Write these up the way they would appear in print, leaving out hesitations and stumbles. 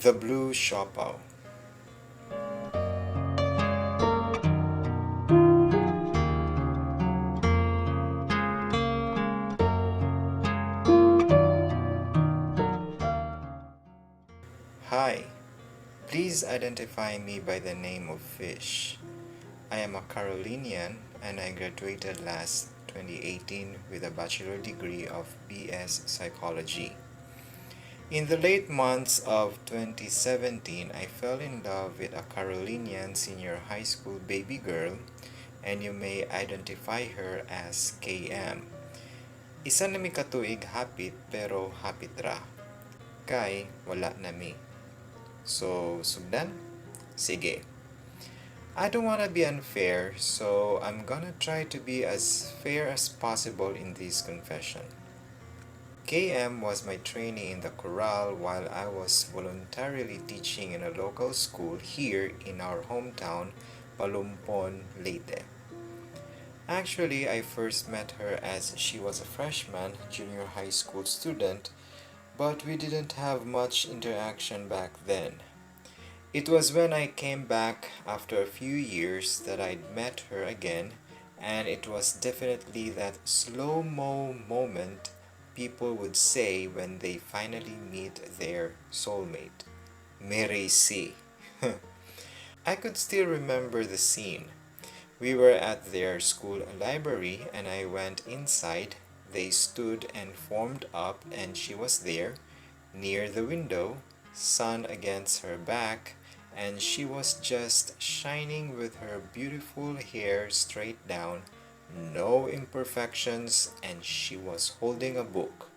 The Blue Siopao. Hi, please identify me by the name of Fish. I am a Carolinian and I graduated last 2018 with a bachelor degree of BS Psychology. In the late months of 2017, I fell in love with a Carolinian senior high school baby girl, and you may identify her as KM. Isa na mi katuig hapit pero hapit ra. Kay wala na mi. So, sugdan? Sige. I don't wanna be unfair, so I'm gonna try to be as fair as possible in this confession. KM was my trainee in the chorale while I was voluntarily teaching in a local school here in our hometown, Palumpon, Leyte. Actually, I first met her as she was a freshman junior high school student, but we didn't have much interaction back then. It was when I came back after a few years that I'd met her again, and it was definitely that slow-mo moment people would say when they finally meet their soulmate. Mere si. I could still remember the scene. We were at their school library and I went inside. They stood and formed up and she was there, near the window, sun against her back, and she was just shining with her beautiful hair straight down, no imperfections, and she was holding a book,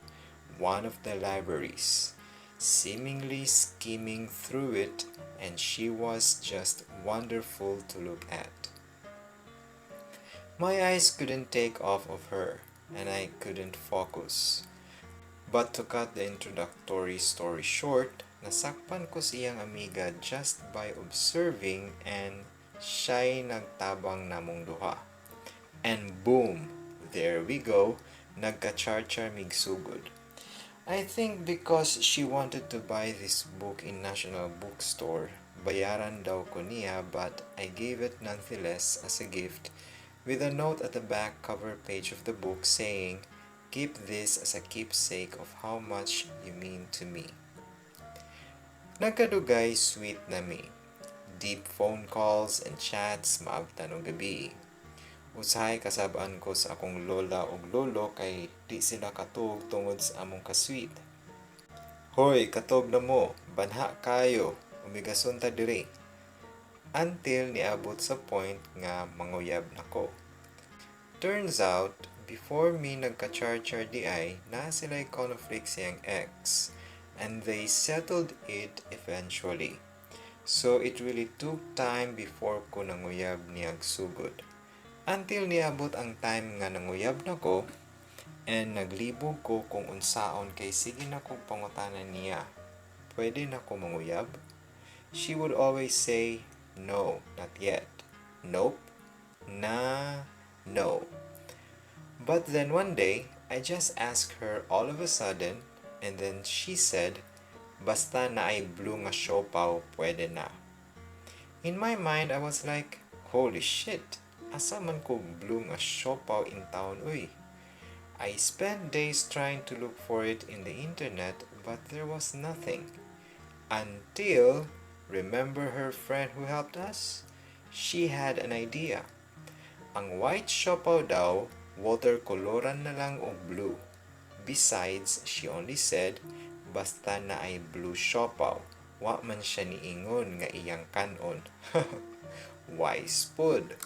one of the libraries, seemingly skimming through it, and she was just wonderful to look at. My eyes couldn't take off of her, and I couldn't focus. But to cut the introductory story short, nasakpan ko siyang amiga just by observing and siya'y nagtabang namong duha. And boom, there we go, nagka-char-char migsugod. I think because she wanted to buy this book in National Bookstore, bayaran daw ko niya but I gave it nonetheless as a gift with a note at the back cover page of the book saying, "Keep this as a keepsake of how much you mean to me." Nagkadugay sweet na mi. Deep phone calls and chats maabtan og gabi. Usahay kasabaan ko sa akong lola ug lolo kay di sila katog tungod sa among kasweet. Hoy, katog na mo, banha kayo, umigason ta diri. Until niabot sa point nga manguyab nako. Turns out, before me nagka-char-char di ay, na sila'y conflict siyang ex, and they settled it eventually. So it really took time before ko nanguyab niyag sugod. Until niabot ang time nga nanguyab na ko, and naglibog ko kung unsaon kay sige na kong pangutanan niya. Pwede na ko manguyab? She would always say, "No, not yet. Nope. Nah, no." But then one day, I just asked her all of a sudden, and then she said, "Basta na ay blue nga siopaw, pwede na." In my mind, I was like, holy shit, asa man ko blue nga siopaw in town, uy. I spent days trying to look for it in the internet, but there was nothing. Until, remember her friend who helped us? She had an idea. Ang white siopaw daw, watercoloran na lang og blue. Besides, she only said, basta na ay blue siopaw. Wa man siya niingon nga iyang kanon. Wise pod.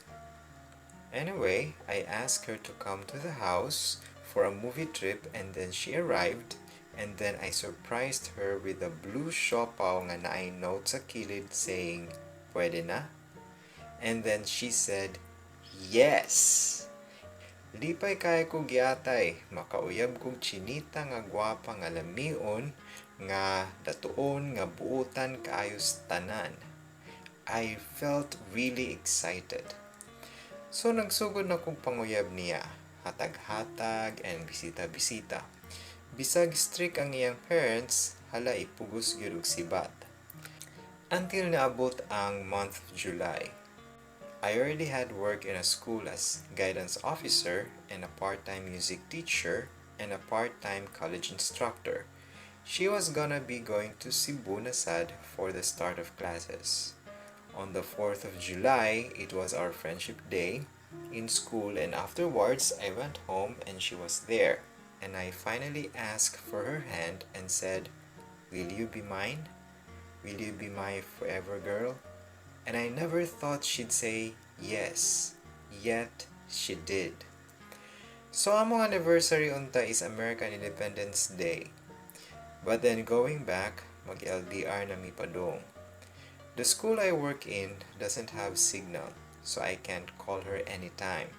Anyway, I asked her to come to the house for a movie trip and then she arrived and then I surprised her with a blue siopaw nga naay note sa kilid saying, "Pwede na?" And then she said, "Yes!" Lipay kay ko giatay, makauyab kong chinita nga gwapa nga lamion, nga datuon, nga buutan kaayos tanan. I felt really excited. So nagsugod na kong panguyab niya, hatag-hatag and bisita-bisita. Bisag strict ang iyang parents, hala ipugos gyud og sibat. Until naabot ang month of July. I already had work in a school as guidance officer and a part-time music teacher and a part-time college instructor. She was gonna be going to Cebu Nasad for the start of classes. On the 4th of July, it was our friendship day in school, and afterwards I went home and she was there. And I finally asked for her hand and said, "Will you be mine? Will you be my forever girl?" And I never thought she'd say yes, yet she did. So among anniversary unta is American Independence Day. But then going back, mag-LDR na mi padong. The school I work in doesn't have signal, so I can't call her anytime.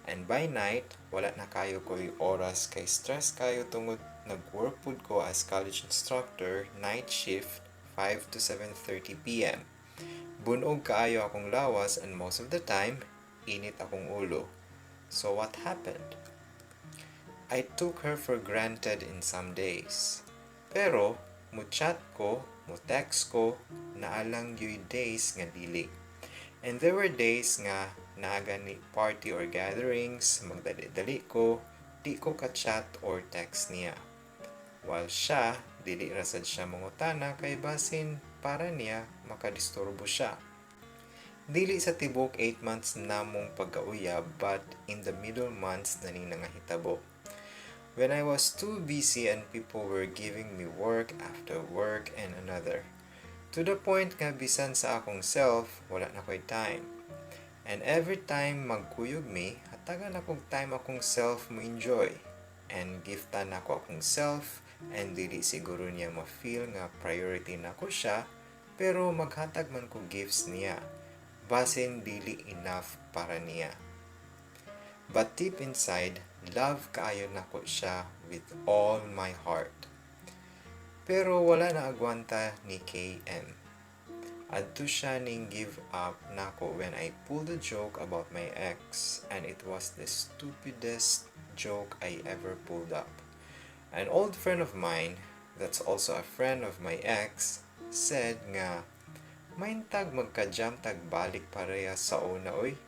And by night, wala na kayo ko'y oras kay stress kayo tungod nag-work pud ko as college instructor, night shift, 5 to 7:30 p.m. Bunog kaayo akong lawas and most of the time, init akong ulo. So what happened? I took her for granted in some days. Pero, mo-chat ko, mo-text ko, naalang yo'y days nga dili. And there were days nga naaga ni party or gatherings, magdali-dali ko, di ko ka-chat or text niya. While siya, dili rasad siya mangutana kay basin para niya makadisturbo siya. Dili sa tibok 8 months namong pagkauya but in the middle months na ni nangahitabo. When I was too busy and people were giving me work after work and another. To the point nga bisan sa akong self, wala na ko'y time. And every time magkuyog mi, hatagan akong time akong self mo enjoy. And giftan ako akong self, and dili siguro niya ma-feel nga priority na ko siya, pero maghatag man ko gifts niya. Basin dili enough para niya. But deep inside, love kaayo nako siya with all my heart. Pero wala na agwanta ni KM. Adto siya ning give up nako when I pulled a joke about my ex, and it was the stupidest joke I ever pulled up. An old friend of mine, that's also a friend of my ex, said nga, "Maintag magka-jam tag balik pareha sa una oy."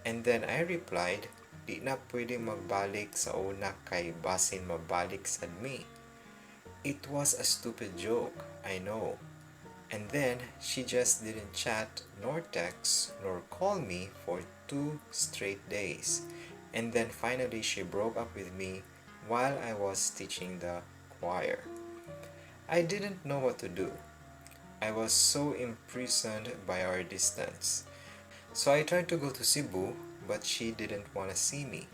And then I replied, "Di na pwede magbalik sa una kay basin mabalik sad mi." It was a stupid joke, I know. And then she just didn't chat, nor text, nor call me for 2 straight days. And then finally she broke up with me while I was teaching the choir. I didn't know what to do. I was so imprisoned by our distance. So I tried to go to Cebu, but she didn't want to see me.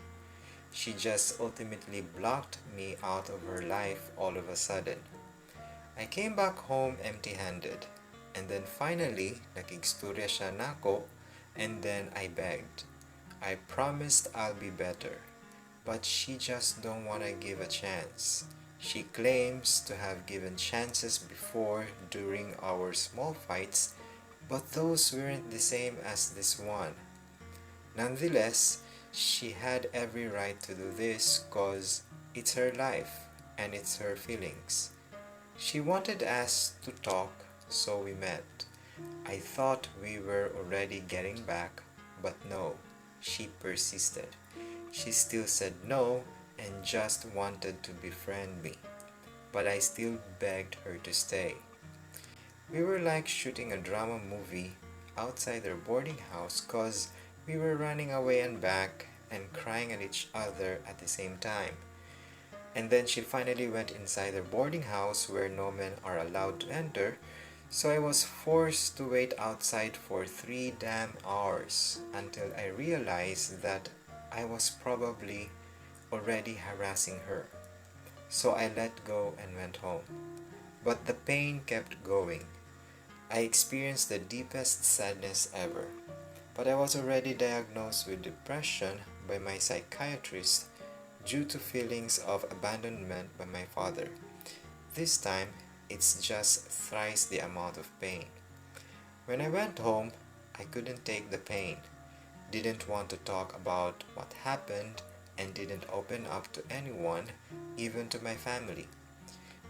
She just ultimately blocked me out of her life all of a sudden. I came back home empty-handed. And then finally, nakigstorya siya nako, and then I begged. I promised I'll be better. But she just don't want to give a chance. She claims to have given chances before during our small fights, but those weren't the same as this one. Nonetheless, she had every right to do this cause it's her life and it's her feelings. She wanted us to talk, so we met. I thought we were already getting back, but no, she persisted. She still said no and just wanted to befriend me, but I still begged her to stay. We were like shooting a drama movie outside their boarding house cause we were running away and back and crying at each other at the same time. And then she finally went inside their boarding house where no men are allowed to enter, so I was forced to wait outside for 3 damn hours until I realized that I was probably already harassing her. So I let go and went home. But the pain kept going. I experienced the deepest sadness ever. But I was already diagnosed with depression by my psychiatrist due to feelings of abandonment by my father. This time, it's just thrice the amount of pain. When I went home, I couldn't take the pain, didn't want to talk about what happened, and didn't open up to anyone, even to my family.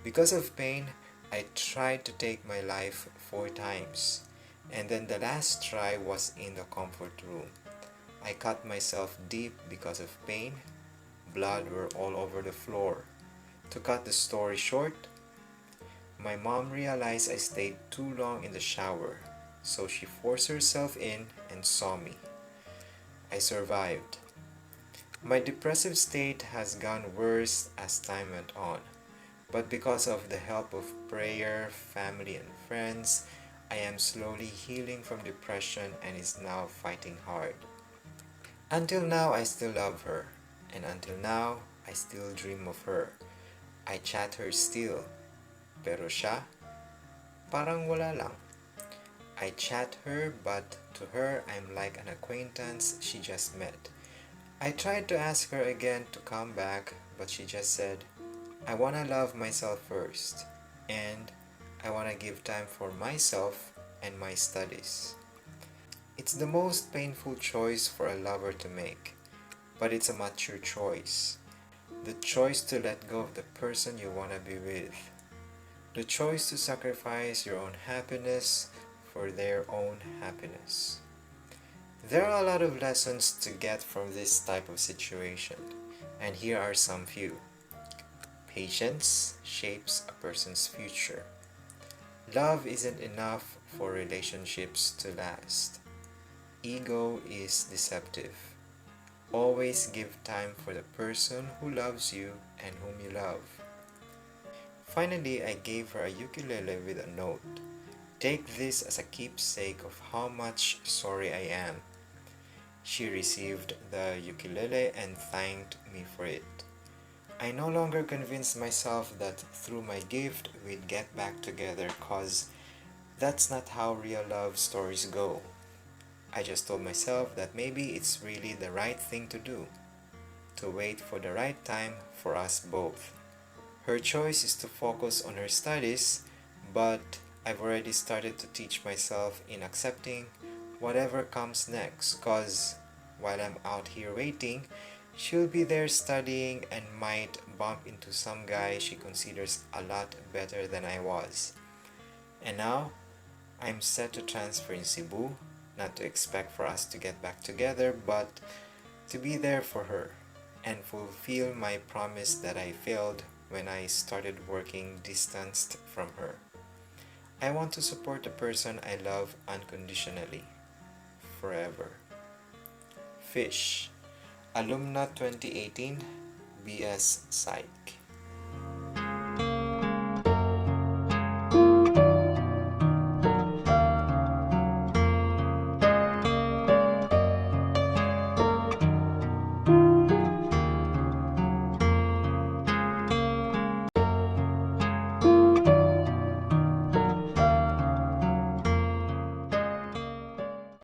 Because of pain, I tried to take my life 4 times, and then the last try was in the comfort room. I cut myself deep because of pain. Blood were all over the floor. To cut the story short, my mom realized I stayed too long in the shower, so she forced herself in and saw me. I survived. My depressive state has gone worse as time went on, but because of the help of prayer, family, and friends, I am slowly healing from depression and is now fighting hard. Until now, I still love her, and until now, I still dream of her. I chat her still, pero siya, parang wala lang. I chat her, but to her, I'm like an acquaintance she just met. I tried to ask her again to come back, but she just said, I wanna love myself first, and I wanna give time for myself and my studies. It's the most painful choice for a lover to make, but it's a mature choice. The choice to let go of the person you wanna be with. The choice to sacrifice your own happiness for their own happiness. There are a lot of lessons to get from this type of situation, and here are some few. Patience shapes a person's future. Love isn't enough for relationships to last. Ego is deceptive. Always give time for the person who loves you and whom you love. Finally, I gave her a ukulele with a note. Take this as a keepsake of how much sorry I am. She received the ukulele and thanked me for it. I no longer convince myself that through my gift we'd get back together, cause that's not how real love stories go. I just told myself that maybe it's really the right thing to do, to wait for the right time for us both. Her choice is to focus on her studies, but I've already started to teach myself in accepting whatever comes next, cause while I'm out here waiting, she'll be there studying and might bump into some guy she considers a lot better than I was. And now, I'm set to transfer in Cebu, not to expect for us to get back together, but to be there for her and fulfill my promise that I failed when I started working distanced from her. I want to support the person I love unconditionally, forever. Fish, Alumna 2018, BS Psych.